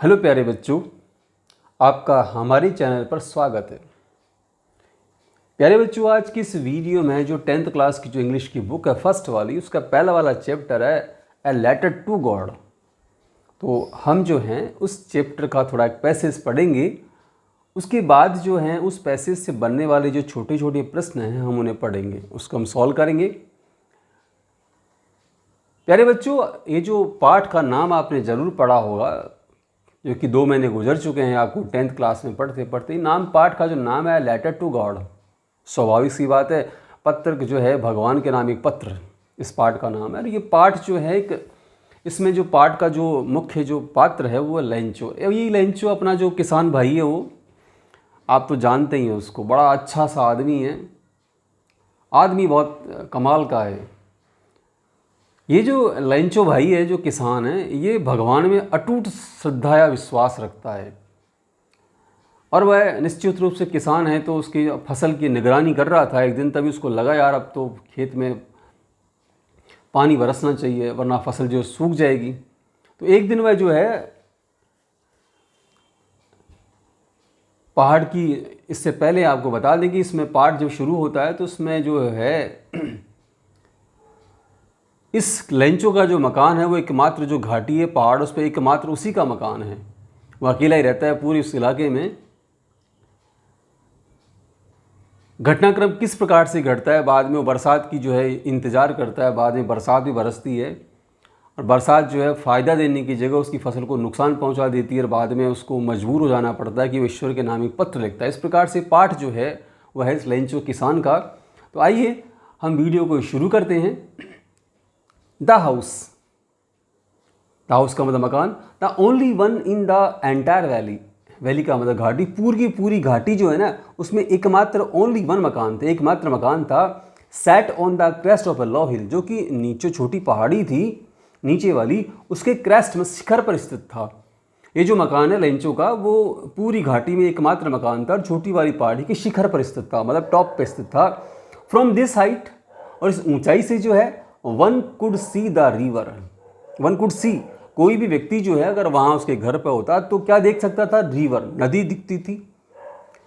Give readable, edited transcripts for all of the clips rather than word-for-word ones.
Hello प्यारे बच्चों, आपका हमारे चैनल पर स्वागत है। प्यारे बच्चों, आज की इस वीडियो में जो 10th क्लास की जो इंग्लिश की बुक है फर्स्ट वाली, उसका पहला वाला चैप्टर है ए लेटर टू गॉड। तो हम जो हैं उस चैप्टर का थोड़ा एक पैसेज पढ़ेंगे। उसके बाद जो हैं उस पैसेज से बनने वाले जो छोटे छोटे प्रश्न हैं हम उन्हें पढ़ेंगे, उसको हम सॉल्व करेंगे। प्यारे बच्चों, ये जो पाठ का नाम आपने ज़रूर पढ़ा होगा, जो कि 2 महीने गुजर चुके हैं आपको 10th क्लास में पढ़ते पढ़ते। नाम पाठ का जो नाम है लेटर टू गॉड। स्वाभाविक सी बात है, पत्र जो है भगवान के नाम एक पत्र इस पाठ का नाम है। और ये पाठ जो है एक, इसमें जो पाठ का जो मुख्य जो पात्र है वो लेंचो। ये लेंचो अपना जो किसान भाई है, वो आप तो जानते ही हैं उसको, बड़ा अच्छा सा आदमी है, आदमी बहुत कमाल का है। ये जो लेंचो भाई है, जो किसान है, ये भगवान में अटूट श्रद्धा या विश्वास रखता है। और वह निश्चित रूप से किसान है, तो उसकी फसल की निगरानी कर रहा था एक दिन। तभी उसको लगा यार अब तो खेत में पानी बरसना चाहिए, वरना फसल जो सूख जाएगी। तो एक दिन वह जो है पहाड़ की, इससे पहले आपको बता दें कि इसमें पाठ जब शुरू होता है तो उसमें जो है इस लेंचो का जो मकान है वो एकमात्र जो घाटी है पहाड़, उस पर एकमात्र उसी का मकान है। वो अकेला ही रहता है पूरे उस इलाके में। घटनाक्रम किस प्रकार से घटता है, बाद में वो बरसात की जो है इंतज़ार करता है, बाद में बरसात भी बरसती है और बरसात जो है फ़ायदा देने की जगह उसकी फसल को नुकसान पहुंचा देती है और बाद में उसको मजबूर हो जाना पड़ता है कि वो ईश्वर के नाम एक पत्र लिखता है। इस प्रकार से पाठ जो है वह है इस लेंचो किसान का। तो आइए हम वीडियो को शुरू करते हैं। द हाउस, द हाउस का मतलब मकान। The only one in the entire valley, valley का मतलब घाटी, पूरी की पूरी घाटी जो है ना उसमें एकमात्र ओनली वन मकान थे, एकमात्र मकान था। Set on the crest of a low hill, जो कि नीचे छोटी पहाड़ी थी नीचे वाली, उसके क्रेस्ट में शिखर पर स्थित था। ये जो मकान है लेंचो का, वो पूरी घाटी में एकमात्र मकान था और छोटी वाली पहाड़ी के शिखर पर स्थित था, मतलब टॉप पे स्थित था। फ्रॉम दिस हाइट, और इस ऊंचाई से जो है one could see the river, one could see, कोई भी व्यक्ति जो है अगर वहाँ उसके घर पे होता तो क्या देख सकता था, रिवर, नदी दिखती थी।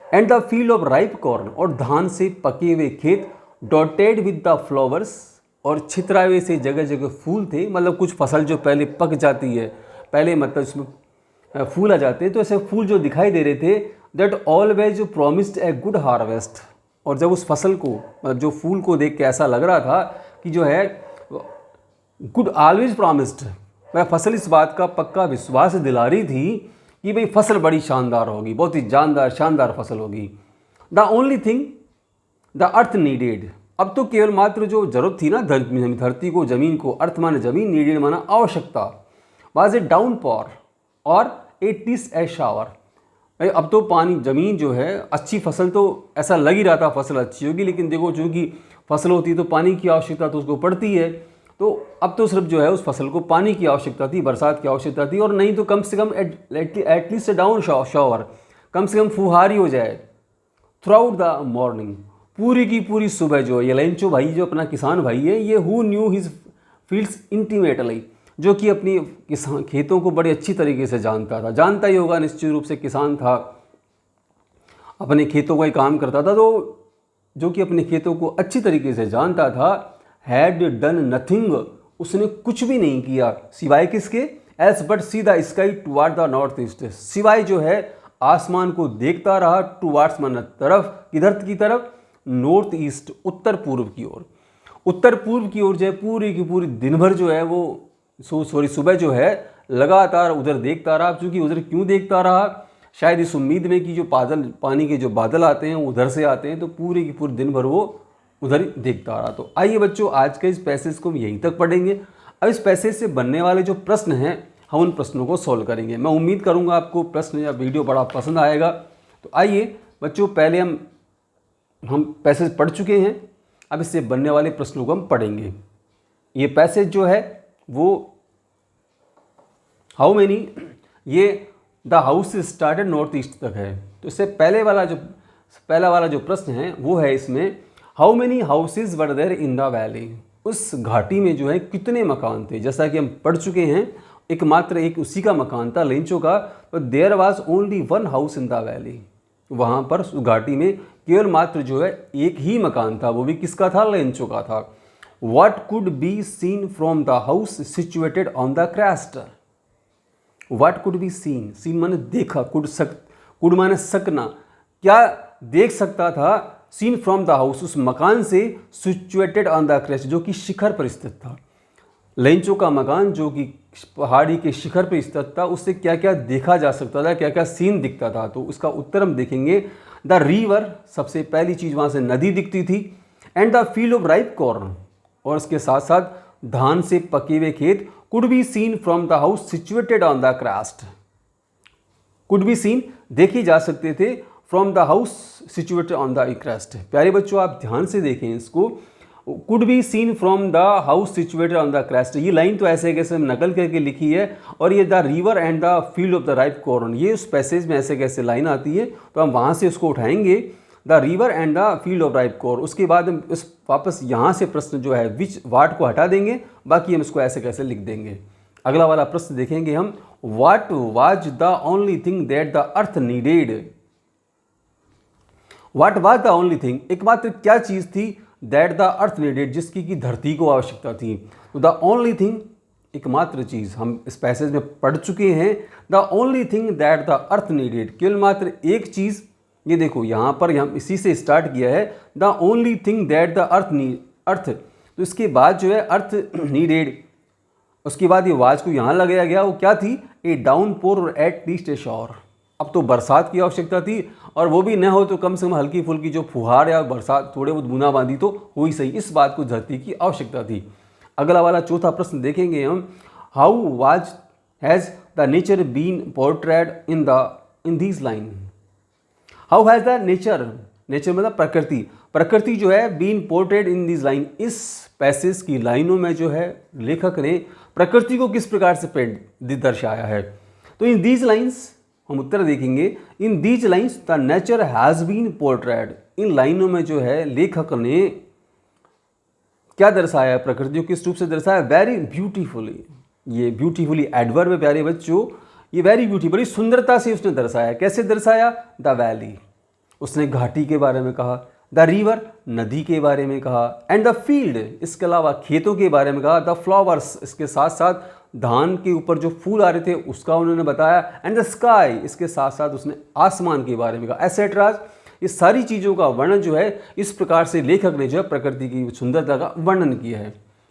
And the field of ripe corn, और धान से पके हुए खेत, डॉटेड विद द फ्लावर्स, और छितरावे से जगह जगह फूल थे। मतलब कुछ फसल जो पहले पक जाती है, पहले मतलब इसमें फूल आ जाते हैं, तो ऐसे फूल जो दिखाई दे रहे थे। That always promised a good harvest, और जब उस फसल को, मतलब जो फूल को देख के ऐसा लग रहा था कि जो है गुड ऑलवेज प्रॉमिस्ड, वह फसल इस बात का पक्का विश्वास दिला रही थी कि भाई फसल बड़ी शानदार होगी, बहुत ही जानदार शानदार फसल होगी। The only thing the earth needed, अब तो केवल मात्र जो जरूरत थी ना धरती को, जमीन को, अर्थ माने जमीन, नीडेड माना आवश्यकता, वाज ए डाउन पॉर और ए टिस ए शावर। अब तो पानी, ज़मीन जो है, अच्छी फसल तो ऐसा लग ही रहा था फसल अच्छी होगी, लेकिन देखो चूँकि फसल होती है तो पानी की आवश्यकता तो उसको पड़ती है। तो अब तो सिर्फ जो है उस फसल को पानी की आवश्यकता थी, बरसात की आवश्यकता थी, और नहीं तो कम से कम एटलीस्ट डाउन शावर, कम से कम फुहारी हो जाए थ्रू आउट द मॉर्निंग, पूरी की पूरी सुबह। जो ये लेंचो भाई, जो अपना किसान भाई है, ये who knew his fields intimately, जो कि अपनी किसान खेतों को बड़े अच्छी तरीके से जानता था, जानता ही होगा निश्चित रूप से, किसान था, अपने खेतों का ही काम करता था, तो जो कि अपने खेतों को अच्छी तरीके से जानता था। हैड डन नथिंग, उसने कुछ भी नहीं किया, सिवाय किसके, else but see the sky toward the north east, सिवाय जो है आसमान को देखता रहा, टुवार्ड्स मन तरफ, किधर की तरफ, नॉर्थ ईस्ट, उत्तर पूर्व की ओर, उत्तर पूर्व की ओर जो है पूरी की पूरी दिन भर जो है वो सुबह जो है लगातार उधर देखता रहा। क्योंकि उधर क्यों देखता रहा, शायद इस उम्मीद में कि जो बादल, पानी के जो बादल आते हैं उधर से आते हैं, तो पूरी की पूरी दिन भर वो उधर ही देखता रहा। तो आइए बच्चों, आज के इस पैसेज को हम यहीं तक पढ़ेंगे। अब इस पैसेज से बनने वाले जो प्रश्न हैं हम उन प्रश्नों को सॉल्व करेंगे। मैं उम्मीद करूंगा आपको प्रश्न या वीडियो बड़ा पसंद आएगा। तो आइए बच्चों, पहले हम पैसेज पढ़ चुके हैं, अब इससे बनने वाले प्रश्नों को हम पढ़ेंगे। ये पैसेज जो है वो हाउ मेनी, ये the house started north east तक है। तो इससे पहला वाला जो प्रश्न है वो है इसमें, how many houses were there in the valley, उस घाटी में जो है कितने मकान थे। जैसा कि हम पढ़ चुके हैं एकमात्र एक उसी का मकान था लेंचो का। तो there was only one house in the valley, वहाँ पर उस घाटी में केवल मात्र जो है एक ही मकान था, वो भी किसका था? लेंचो का था। What could be seen from the house situated on the crest? What could be seen? Seen माने देखा, could माने सकना, क्या देख सकता था? Seen from the house, उस मकान से, situated on the crest, जो कि शिखर पर स्थित था। लेंचो का मकान जो कि पहाड़ी के शिखर पर स्थित था, उससे क्या क्या देखा जा सकता था, क्या क्या सीन दिखता था? तो उसका उत्तर हम देखेंगे द रिवर, सबसे पहली चीज़ वहाँ से नदी दिखती थी, and the field of ripe corn, और इसके साथ साथ धान से पके हुए खेत, could be seen from the house situated on the crest, could be seen देखी जा सकते थे, from the house situated on the crest. प्यारे बच्चों आप ध्यान से देखें इसको, could be seen from the house situated on the crest, ये लाइन तो ऐसे कैसे नकल करके लिखी है, और ये the river and the field of the ripe corn, ये उस पैसेज में ऐसे कैसे लाइन आती है, तो हम वहाँ से उसको उठाएंगे, the river and the field of ripe corn. उसके बाद हम इस वापस यहाँ से प्रश्न जो है विच वाट को हटा देंगे, बाकी हम इसको ऐसे कैसे लिख देंगे। अगला वाला प्रश्न देखेंगे हम, what was the only thing that the earth needed, what was the only thing, एकमात्र क्या चीज़ थी, दैट द अर्थ नीडेड, जिसकी कि धरती को आवश्यकता थी। तो द ओनली थिंग, एकमात्र चीज़, हम इस पैसेज में पढ़ चुके हैं, the only thing that the earth needed, केवल मात्र एक चीज़, ये देखो यहाँ पर हम इसी से स्टार्ट किया है, the only thing that the earth, तो इसके बाद जो है अर्थ नीडेड, उसके बाद ये वाज को यहाँ लगाया गया, वो क्या थी, a downpour at least a shower, अब तो बरसात की आवश्यकता थी, और वो भी न हो तो कम से कम हल्की फुल्की जो फुहार या बरसात थोड़े बहुत बूंदाबांदी तो हो ही सही, इस बात को धरती की आवश्यकता थी। अगला वाला चौथा प्रश्न देखेंगे हम, how was has the nature been portrayed in this line, how has the nature, nature मतलब प्रकृति, प्रकृति जो है been portrayed in this line, इस पैसेज की लाइनों में जो है लेखक ने प्रकृति को किस प्रकार से दर्शाया है। तो इन दीज लाइन्स हम उत्तर देखेंगे, in these lines the nature has been portrayed, इन लाइनों में जो है लेखक ने क्या दर्शाया है, प्रकृति को किस रूप से दर्शाया, वेरी ब्यूटीफुली, ये ब्यूटीफुली एडवर्ब है प्यारे बच्चों, ये वेरी ब्यूटी, बड़ी सुंदरता से उसने दर्शाया। कैसे दर्शाया, द वैली, उसने घाटी के बारे में कहा, द रिवर, नदी के बारे में कहा, एंड द फील्ड, इसके अलावा खेतों के बारे में कहा, द फ्लावर्स, इसके साथ साथ धान के ऊपर जो फूल आ रहे थे उसका उन्होंने बताया, एंड द स्काई, इसके साथ साथ उसने आसमान के बारे में कहा, एसेट्रा। ये सारी चीज़ों का वर्णन जो है इस प्रकार से लेखक ने जो है प्रकृति की सुंदरता का वर्णन किया है।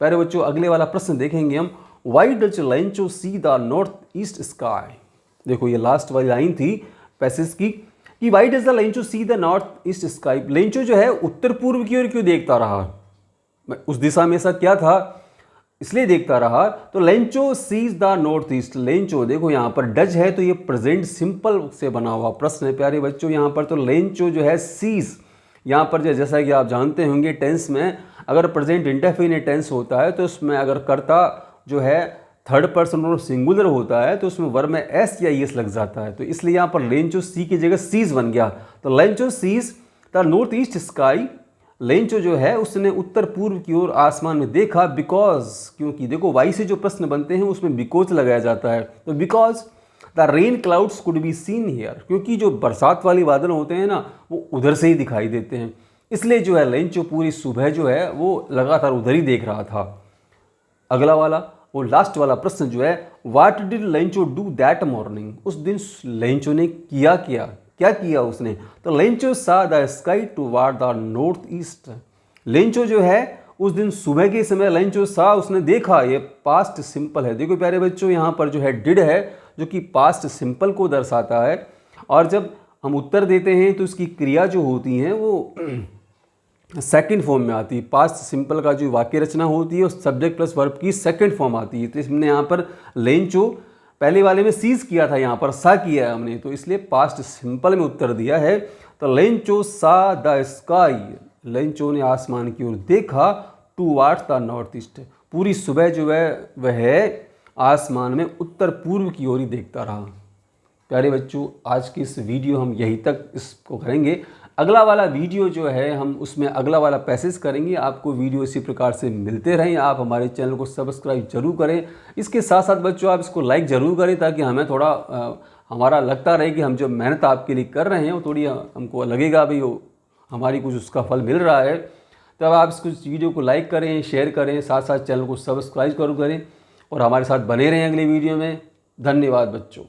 प्यारे बच्चों अगले वाला प्रश्न देखेंगे हम, why does Lencho see the north east sky, देखो ये लास्ट वाली लाइन थी पैसेज की, कि why does the Lencho see the north east sky, Lencho जो है उत्तर पूर्व की ओर क्यों देखता रहा, उस दिशा में ऐसा क्या था इसलिए देखता रहा। तो Lencho sees the north east, Lencho देखो यहाँ पर डज है तो ये प्रेजेंट सिंपल से बना हुआ प्रश्न है प्यारे बच्चों, यहाँ पर तो लेंचो जो है सीज, यहाँ पर जैसा कि आप जानते होंगे टेंस में अगर प्रेजेंट इंडेफिनिट टेंस होता है तो उसमें अगर कर्ता जो है थर्ड पर्सन और सिंगुलर होता है तो उसमें वर्ब में एस या ईएस लग जाता है, तो इसलिए यहाँ पर लेंचो सी की जगह सीज बन गया। तो Lencho sees the north east sky, Lencho जो है उसने उत्तर पूर्व की ओर आसमान में देखा, बिकॉज, क्योंकि देखो वाई से जो प्रश्न बनते हैं उसमें बिकॉज लगाया जाता है, तो because the rain clouds could be seen here, क्योंकि जो बरसात वाले बादल होते हैं ना वो उधर से ही दिखाई देते हैं, इसलिए जो है लेंचो पूरी सुबह जो है वो लगातार उधर ही देख रहा था। अगला वाला वो लास्ट वाला प्रश्न जो है, what did Lencho do that morning, उस दिन लेंचो ने क्या किया उसने, तो लेंचो सा the sky toward the north east, Lencho जो है उस दिन सुबह के समय लेंचो सा उसने देखा, ये पास्ट सिंपल है, देखो प्यारे बच्चों यहाँ पर जो है डिड है जो कि पास्ट सिंपल को दर्शाता है, और जब हम उत्तर देते हैं तो उसकी क्रिया जो होती हैं वो सेकंड फॉर्म में आती है, पास्ट सिंपल का जो वाक्य रचना होती है उस सब्जेक्ट प्लस वर्ब की सेकंड फॉर्म आती है, तो इसमें यहाँ पर लेंचो पहले वाले में सीज किया था, यहाँ पर सा किया है हमने, तो इसलिए पास्ट सिंपल में उत्तर दिया है। तो लेंचो सा द स्काई, लेंचो ने आसमान की ओर देखा, टुवर्ड्स द नॉर्थ ईस्ट, पूरी सुबह जो है वह आसमान में उत्तर पूर्व की ओर ही देखता रहा। प्यारे बच्चों आज की इस वीडियो हम यहीं तक इसको करेंगे, अगला वाला वीडियो जो है हम उसमें अगला वाला पैसेज करेंगे। आपको वीडियो इसी प्रकार से मिलते रहें। आप हमारे चैनल को सब्सक्राइब जरूर करें। इसके साथ साथ बच्चों आप इसको लाइक ज़रूर करें, ताकि हमें थोड़ा हमारा लगता रहे कि हम जो मेहनत आपके लिए कर रहे हैं वो थोड़ी हमको लगेगा भाई वो हमारी कुछ उसका फल मिल रहा है। तब आप इस वीडियो को लाइक करें, शेयर करें, साथ साथ चैनल को सब्सक्राइब जरूर करें और हमारे साथ बने रहें अगले वीडियो में। धन्यवाद बच्चों।